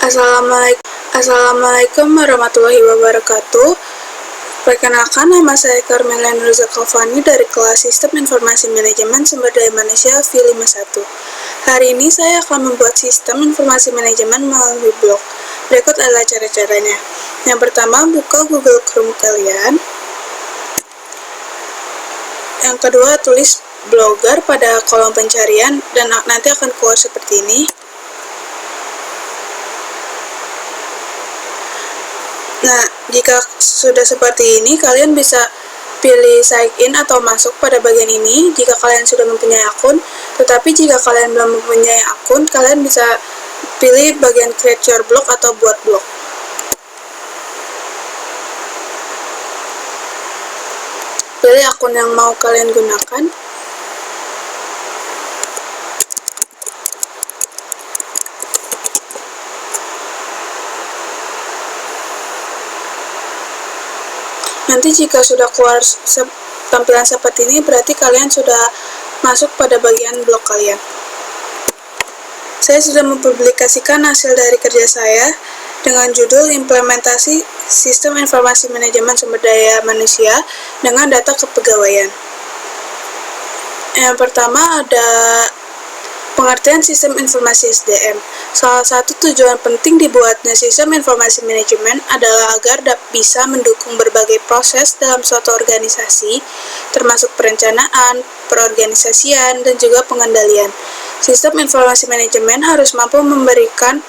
Assalamualaikum warahmatullahi wabarakatuh. Perkenalkan, nama saya Carmela Nurza Kalvani dari kelas Sistem Informasi Manajemen Sumber Daya Manusia V51. Hari ini saya akan membuat sistem informasi manajemen melalui blog. Berikut adalah cara-caranya. Yang pertama, buka Google Chrome kalian. Yang kedua, tulis blogger pada kolom pencarian dan nanti akan keluar seperti ini. Nah, jika sudah seperti ini, kalian bisa pilih sign in atau masuk pada bagian ini jika kalian sudah mempunyai akun. Tetapi jika kalian belum mempunyai akun, kalian bisa pilih bagian create your blog atau buat blog. Pilih akun yang mau kalian gunakan. Nanti jika sudah keluar tampilan seperti ini, berarti kalian sudah masuk pada bagian blog kalian. Saya sudah mempublikasikan hasil dari kerja saya dengan judul Implementasi Sistem Informasi Manajemen Sumber Daya Manusia dengan Data Kepegawaian. Yang pertama ada pengertian sistem informasi SDM. Salah satu tujuan penting dibuatnya sistem informasi manajemen adalah agar bisa mendukung berbagai proses dalam suatu organisasi, termasuk perencanaan, perorganisasian, dan juga pengendalian. Sistem informasi manajemen harus mampu memberikan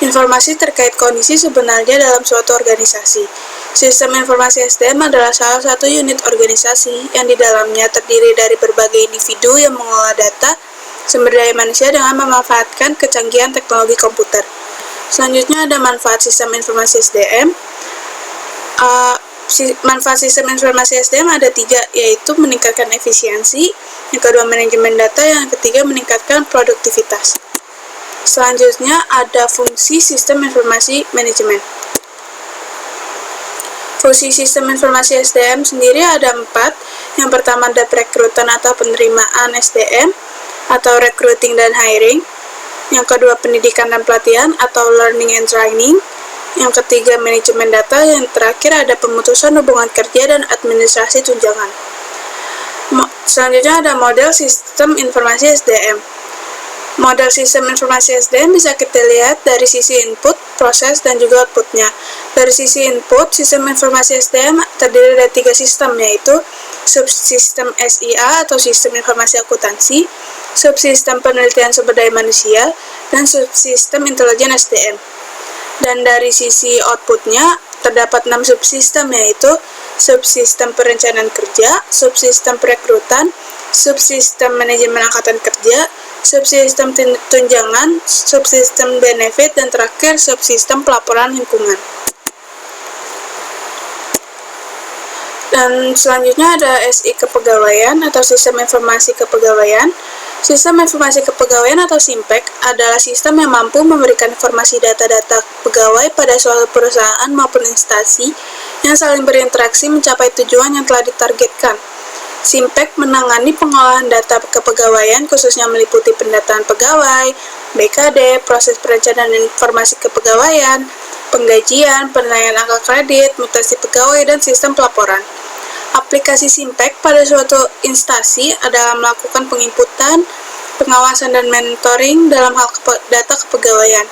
informasi terkait kondisi sebenarnya dalam suatu organisasi. Sistem informasi SDM adalah salah satu unit organisasi yang di dalamnya terdiri dari berbagai individu yang mengelola data sumber daya manusia dengan memanfaatkan kecanggihan teknologi komputer. Selanjutnya ada manfaat sistem informasi SDM. Manfaat sistem informasi SDM ada 3, yaitu meningkatkan efisiensi, yang kedua manajemen data, yang ketiga meningkatkan produktivitas. Selanjutnya ada fungsi sistem informasi manajemen. Fungsi sistem informasi SDM sendiri ada 4. Yang pertama ada perekrutan atau penerimaan SDM, atau recruiting dan hiring. Yang kedua pendidikan dan pelatihan atau learning and training. Yang ketiga manajemen data. Yang terakhir ada pemutusan hubungan kerja dan administrasi tunjangan. Selanjutnya ada model sistem informasi SDM. Model sistem informasi SDM bisa kita lihat dari sisi input, proses, dan juga outputnya. Dari sisi input, sistem informasi SDM terdiri dari 3 sistem, yaitu subsistem SIA atau sistem informasi akuntansi, subsistem penelitian sumber daya manusia, dan subsistem intelijen SDM. Dan dari sisi outputnya, terdapat 6 subsistem, yaitu subsistem perencanaan kerja, subsistem perekrutan, subsistem manajemen angkatan kerja, subsistem tunjangan, subsistem benefit, dan terakhir subsistem pelaporan lingkungan. Dan selanjutnya ada SI kepegawaian atau sistem informasi kepegawaian. Sistem informasi kepegawaian atau SIMPEK adalah sistem yang mampu memberikan informasi data-data pegawai pada suatu perusahaan maupun instansi yang saling berinteraksi mencapai tujuan yang telah ditargetkan. SIMPEK menangani pengolahan data kepegawaian khususnya meliputi pendataan pegawai, BKD, proses perencanaan informasi kepegawaian, penggajian, penilaian angka kredit, mutasi pegawai, dan sistem pelaporan. Aplikasi SIMPEK pada suatu instansi adalah melakukan penginputan, pengawasan, dan mentoring dalam hal data kepegawaian.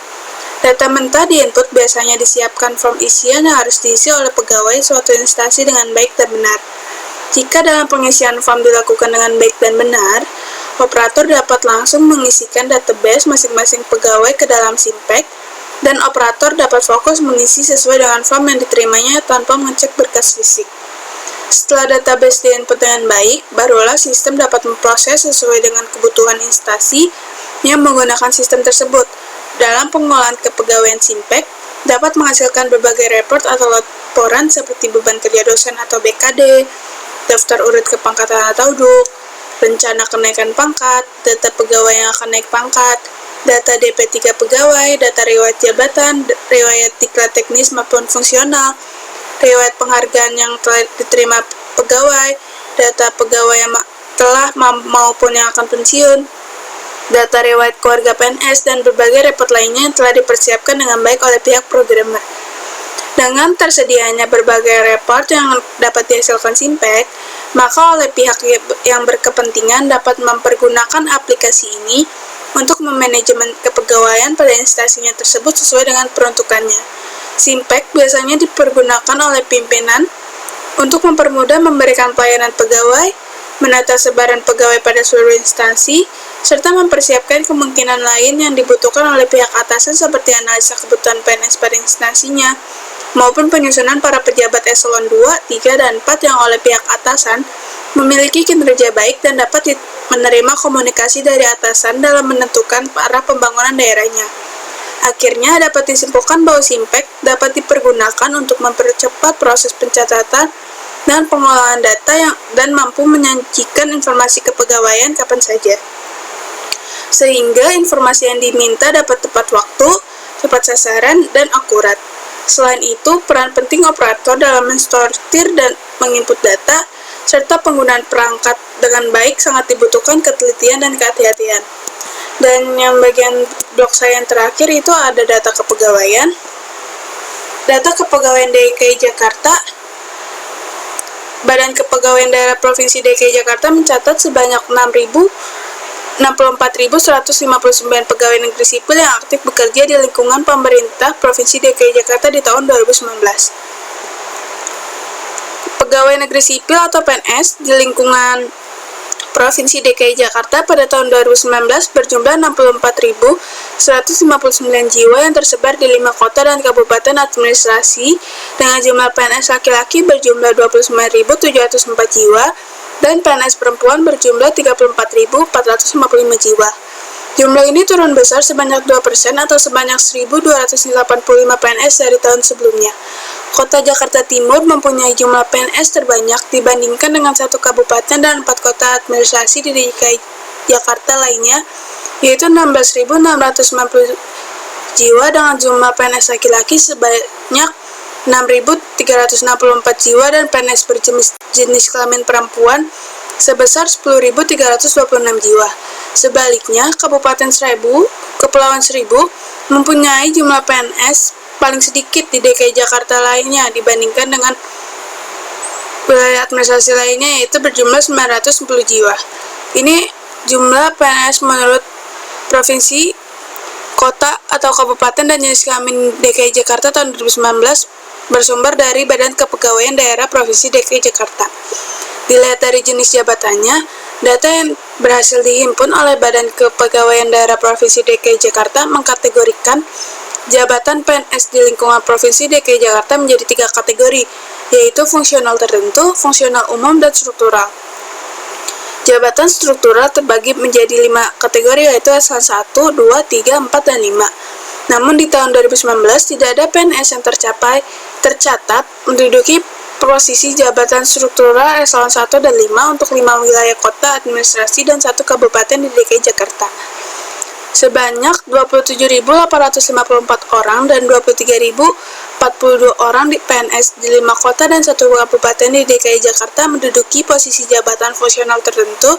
Data mentah diinput biasanya disiapkan form isian yang harus diisi oleh pegawai suatu instansi dengan baik dan benar. Jika dalam pengisian form dilakukan dengan baik dan benar, operator dapat langsung mengisikan database masing-masing pegawai ke dalam SIMPEK, dan operator dapat fokus mengisi sesuai dengan form yang diterimanya tanpa mengecek berkas fisik. Setelah database diinput dengan baik, barulah sistem dapat memproses sesuai dengan kebutuhan instansi yang menggunakan sistem tersebut. Dalam pengolahan kepegawaian SIMPEK, dapat menghasilkan berbagai report atau laporan seperti beban kerja dosen atau BKD, daftar urut kepangkatan atau DUK, rencana kenaikan pangkat, data pegawai yang akan naik pangkat, data DP3 pegawai, data riwayat jabatan, riwayat diklat teknis maupun fungsional, riwayat penghargaan yang telah diterima pegawai, data pegawai yang telah maupun yang akan pensiun, data riwayat keluarga PNS, dan berbagai repot lainnya yang telah dipersiapkan dengan baik oleh pihak programmer. Dengan tersedianya berbagai report yang dapat dihasilkan Simpek, maka oleh pihak yang berkepentingan dapat mempergunakan aplikasi ini untuk memanajemen kepegawaian pada instansinya tersebut sesuai dengan peruntukannya. Simpek biasanya dipergunakan oleh pimpinan untuk mempermudah memberikan pelayanan pegawai, menata sebaran pegawai pada seluruh instansi, serta mempersiapkan kemungkinan lain yang dibutuhkan oleh pihak atasan seperti analisa kebutuhan PNS pada instansinya, maupun penyusunan para pejabat eselon 2, 3, dan 4 yang oleh pihak atasan memiliki kinerja baik dan dapat menerima komunikasi dari atasan dalam menentukan arah pembangunan daerahnya. Akhirnya dapat disimpulkan bahwa Simpek dapat dipergunakan untuk mempercepat proses pencatatan dan pengolahan data dan mampu menyajikan informasi kepegawaian kapan saja, sehingga informasi yang diminta dapat tepat waktu, tepat sasaran, dan akurat. Selain itu, peran penting operator dalam mensortir dan menginput data, serta penggunaan perangkat dengan baik sangat dibutuhkan ketelitian dan kehati-hatian. Dan yang bagian blok saya yang terakhir itu ada data kepegawaian. Data kepegawaian DKI Jakarta. Badan Kepegawaian Daerah Provinsi DKI Jakarta mencatat sebanyak 64.159 pegawai negeri sipil yang aktif bekerja di lingkungan pemerintah Provinsi DKI Jakarta di tahun 2019. Pegawai negeri sipil atau PNS di lingkungan Provinsi DKI Jakarta pada tahun 2019 berjumlah 64.159 jiwa yang tersebar di 5 kota dan kabupaten administrasi dengan jumlah PNS laki-laki berjumlah 29.704 jiwa dan PNS perempuan berjumlah 34.455 jiwa. Jumlah ini turun besar sebanyak 2% atau sebanyak 1.285 PNS dari tahun sebelumnya. Kota Jakarta Timur mempunyai jumlah PNS terbanyak dibandingkan dengan 1 kabupaten dan 4 kota administrasi di DKI Jakarta lainnya, yaitu 16.690 jiwa dengan jumlah PNS laki-laki sebanyak 6.364 jiwa dan PNS berjenis kelamin perempuan sebesar 10.326 jiwa. Sebaliknya, Kabupaten Seribu, Kepulauan Seribu mempunyai jumlah PNS paling sedikit di DKI Jakarta lainnya dibandingkan dengan wilayah administrasi lainnya, yaitu berjumlah 910 jiwa. Ini jumlah PNS menurut provinsi, kota atau kabupaten dan jenis kelamin DKI Jakarta tahun 2019 bersumber dari Badan Kepegawaian Daerah Provinsi DKI Jakarta. Dilihat dari jenis jabatannya, data yang berhasil dihimpun oleh Badan Kepegawaian Daerah Provinsi DKI Jakarta mengkategorikan jabatan PNS di lingkungan Provinsi DKI Jakarta menjadi 3 kategori, yaitu fungsional tertentu, fungsional umum, dan struktural. Jabatan struktural terbagi menjadi 5 kategori, yaitu eselon 1, 2, 3, 4, dan 5. Namun di tahun 2019 tidak ada PNS yang tercatat menduduki posisi jabatan struktural eselon 1 dan 5 untuk 5 wilayah kota administrasi dan 1 kabupaten di DKI Jakarta. Sebanyak 27.854 orang dan 23.042 orang di PNS di 5 kota dan 1 kabupaten di DKI Jakarta menduduki posisi jabatan fungsional tertentu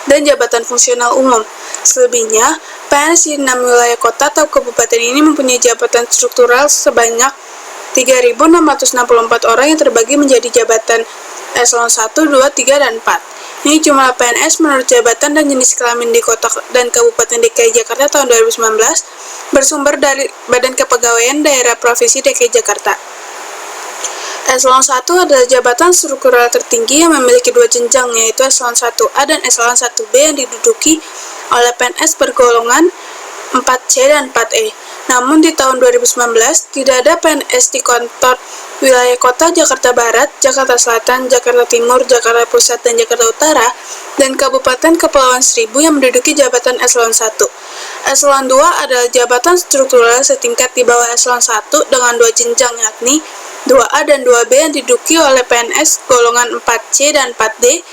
dan jabatan fungsional umum. Selebihnya, PNS di 6 wilayah kota atau kabupaten ini mempunyai jabatan struktural sebanyak 3.664 orang yang terbagi menjadi jabatan eselon 1, 2, 3, dan 4. Ini jumlah PNS menurut jabatan dan jenis kelamin di kota dan kabupaten DKI Jakarta tahun 2019 bersumber dari Badan Kepegawaian Daerah Provinsi DKI Jakarta. Eselon 1 adalah jabatan struktural tertinggi yang memiliki 2 jenjang, yaitu eselon 1A dan eselon 1B yang diduduki oleh PNS bergolongan 4C dan 4E. Namun di tahun 2019 tidak ada PNS di kantor wilayah kota Jakarta Barat, Jakarta Selatan, Jakarta Timur, Jakarta Pusat, dan Jakarta Utara, dan Kabupaten Kepulauan Seribu yang menduduki jabatan eselon 1. Eselon 2 adalah jabatan struktural setingkat di bawah eselon 1 dengan 2 jenjang, yakni 2A dan 2B yang diduduki oleh PNS golongan 4C dan 4D.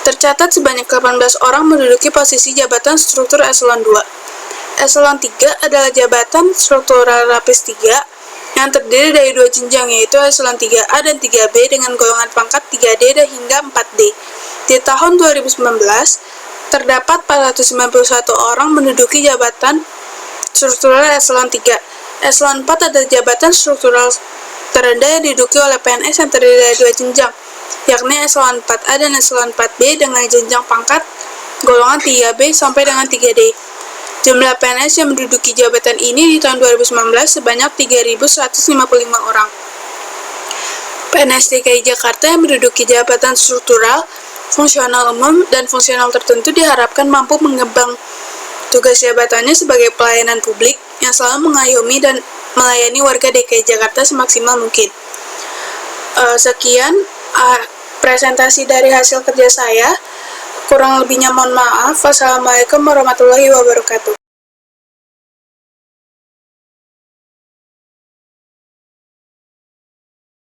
Tercatat sebanyak 18 orang menduduki posisi jabatan struktur eselon 2. Eselon 3 adalah jabatan struktural lapis 3 yang terdiri dari 2 jenjang, yaitu eselon 3A dan 3B dengan golongan pangkat 3D dan hingga 4D. Di tahun 2019, Terdapat 491 orang menduduki jabatan struktural eselon 3. Eselon 4 adalah jabatan struktural terendah yang diduduki oleh PNS yang terdiri dari 2 jenjang, yakni eselon 4A dan eselon 4B dengan jenjang pangkat golongan 3B sampai dengan 3D. Jumlah PNS yang menduduki jabatan ini di tahun 2019 sebanyak 3.155 orang. PNS DKI Jakarta yang menduduki jabatan struktural, fungsional umum, dan fungsional tertentu diharapkan mampu mengembang tugas jabatannya sebagai pelayanan publik yang selalu mengayomi dan melayani warga DKI Jakarta semaksimal mungkin. Sekian presentasi dari hasil kerja saya. Kurang lebihnya mohon maaf. Wassalamualaikum warahmatullahi wabarakatuh.